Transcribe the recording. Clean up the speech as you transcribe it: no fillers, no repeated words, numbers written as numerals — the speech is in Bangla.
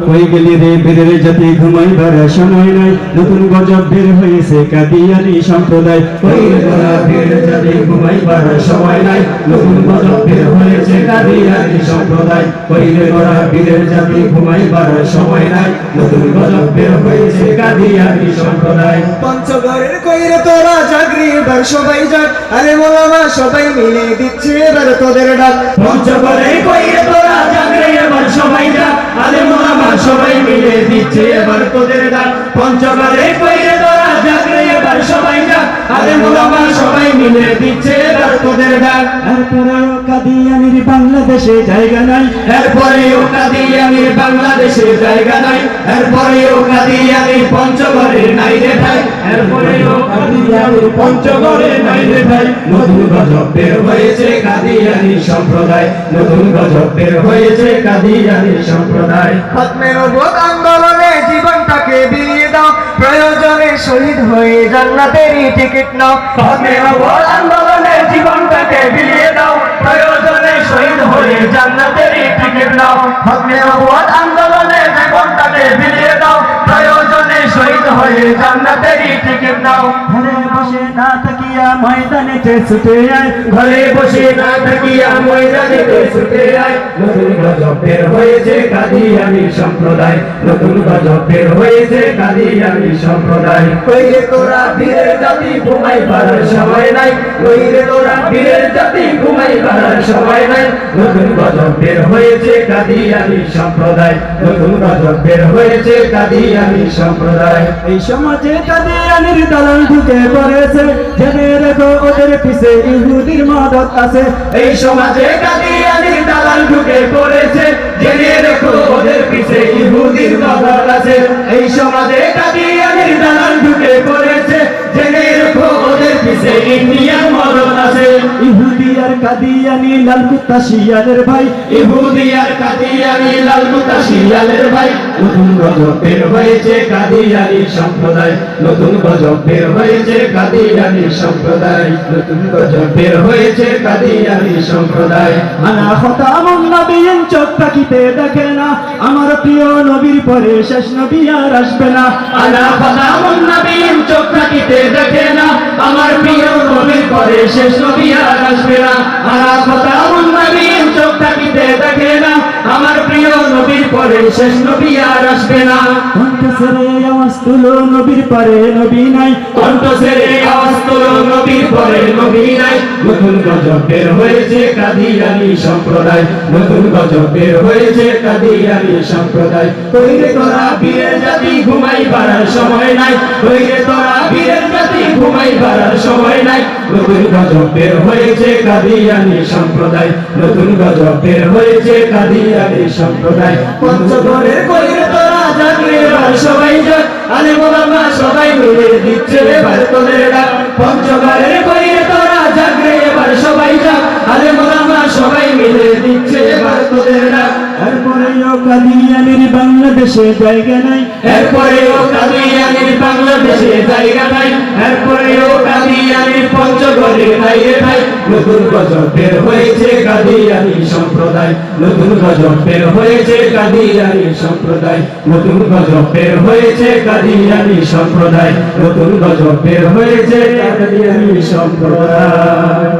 কই গেলি রে বীরের জাতি ঘুমাইবার সময় নাই নতুন গজব বের হয়েছে কাদিয়ানি সম্প্রদায় কই রে তোরা বীরের জাতি ঘুমাইবার সময় নাই নতুন গজব বের হয়েছে কাদিয়ানি সম্প্রদায় কই রে তোরা বীরের জাতি ঘুমাইবার সময় নাই নতুন গজব বের হয়েছে কাদিয়ানি সম্প্রদায় পঞ্চগড়ের কইরে তোরা জাগরি এবার সবাই জাগ আরে মোলামা সবাই মিলে দিচ্ছে এবার তোদের ডাক পঞ্চগড়ে কইরে তোরা জাগরে এবার সবাই যাক আলে মোলামা সবাই মিলে দিচ্ছে এবার তোদের ডাক পঞ্চগড়ে কইরে তোরা জাগরে এবার সবাই যাক আলে মোলামা সবাই মিলে দিচ্ছে এবার তোদের ডাক এরপরেও কাদিয়ানির বাংলাদেশে জায়গা নাই এরপরেও কাদিয়ানির বাংলাদেশে জায়গা নাই এরপরেও কাদিয়ানির পঞ্চগড়ে নাই রে ভাই এরপরেও কাদিয়ানির পঞ্চগড়ে নাই রে ভাই নতুন গজব বের হয়েছে কাদিয়ানি সম্প্রদায় নতুন গজব বের হয়েছে কাদিয়ানি সম্প্রদায় খতমে নবুয়ত আন্দোলনে জীবনটাকে বিলিয়ে দাও প্রয়োজনে শহীদ হয়ে জান্নাতেরই টিকিট নাও খতমে নবুয়ত আন্দোলনে জীবনটাকে বিলিয়ে দাও প্রয়োজনে শহীদ হয়ে জান্নাতেরই টিকিট নাও খতমে নবুয়ত আন্দোলনে জীবনটাকে বিলিয়ে দাও প্রয়োজনে শহীদ হয়ে জান্নাতেরই টিকিট নাও ঘরে বসে না থাকিয়া ময়দানেতে ছুটে আয় ঘরে বসে না থাকিয়া ময়দানেতে ছুটে আয় নতুন গজব বের হয়েছে কাদিয়ানি সম্প্রদায় নতুন গজব বের হয়েছে কাদিয়ানি সম্প্রদায় কইরে তোরা বীরের জাতি ঘুমাইবার সময় নাই কইরে তোরা বীরের জাতি ঘুমাইবার সময় নাই নতুন গজব বের হয়েছে কাদিয়ানি সম্প্রদায় নতুন গজব বের হয়েছে কাদিয়ানি সম্প্রদায় এই সমাজে কাদিয়ানির দালাল ঢুকে পড়েছে জেনে রেখো ওদের পিছে ইহুদির মদত আছে এই সমাজে কাদিয়ানির দালাল ঢুকে পড়েছে জেনে রেখো ওদের পিছে ইহুদির মদত আছে এই সমাজে কাদিয়ানির দালাল ঢুকে পড়েছে জেনে রেখো ওদের পিছে ইন্ডিয়ার মদত আছে ইহুদি আর কাদিয়ানি লাল কুত্তা শিয়ালের ভাই ইহুদি আর কাদিয়ানি লাল কুত্তা শিয়ালের ভাই নতুন গজব বের হয়েছে কাদিয়ানি সম্প্রদায় নতুন গজব বের হয়েছে কাদিয়ানি সম্প্রদায় নতুন গজব বের হয়েছে কাদিয়ানি সম্প্রদায় আনা খতামুন নবিয়্যিন চোখ তাকিতে দেখে না আমার প্রিয় নবীর পরে শেষ নবী আর আসবে না আনা খতামুন নবিয়্যিন চোখ তাকিতে দেখে না আমার প্রিয় নবীর পরে শেষ নবী আর আসবে না আনা খতামুন নবিয়্যিন চোখ তাকিতে দেখে না আমার প্রিয় নবীর পরে শেষ নবী আর আসবে না কণ্ঠ ছেড়ে আওয়াজ তুলো নবীর পরে নবী নাই কণ্ঠ ছেড়ে আওয়াজ তুলো নবীর পরে নবী নাই নতুন গজব বের হয়েছে কাদিয়ানি সম্প্রদায় নতুন গজব বের হয়েছে কাদিয়ানি সম্প্রদায় কইরে তোরা বীরের জাতি ঘুমাইবার সময় নাই কইরে তোরা বীরের জাতি ঘুমাইবার সময় নাই নতুন গজব বের হয়েছে কাদিয়ানি সম্প্রদায় নতুন গজব বের হয়েছে কাদিয়ানি সম্প্রদায় পঞ্চগড়ের কইরে তোরা জাগরে এবার সবাই জাগ আলে মোলামা সবাই মিলে দিচ্ছে এবার তোদের ডাক পঞ্চগড়ের কইরে তোরা জাগরে এবার সবাই জাগ আলে মোলামা সবাই মিলে দিচ্ছে এবার তোদের ডাক এরপরেও কাদিয়ানির বাংলাদেশে জায়গা নাই এরপরেও কাদিয়ানির বাংলাদেশে জায়গা নাই এরপরেও কাদিয়ানির পঞ্চগড়ে নাই রে ভাই নতুন গজব বের হয়েছে কাদিয়ানি সম্প্রদায় নতুন গজব বের হয়েছে কাদিয়ানি সম্প্রদায় নতুন গজব বের হয়েছে কাদিয়ানি সম্প্রদায় নতুন গজব বের হয়েছে কাদিয়ানি সম্প্রদায়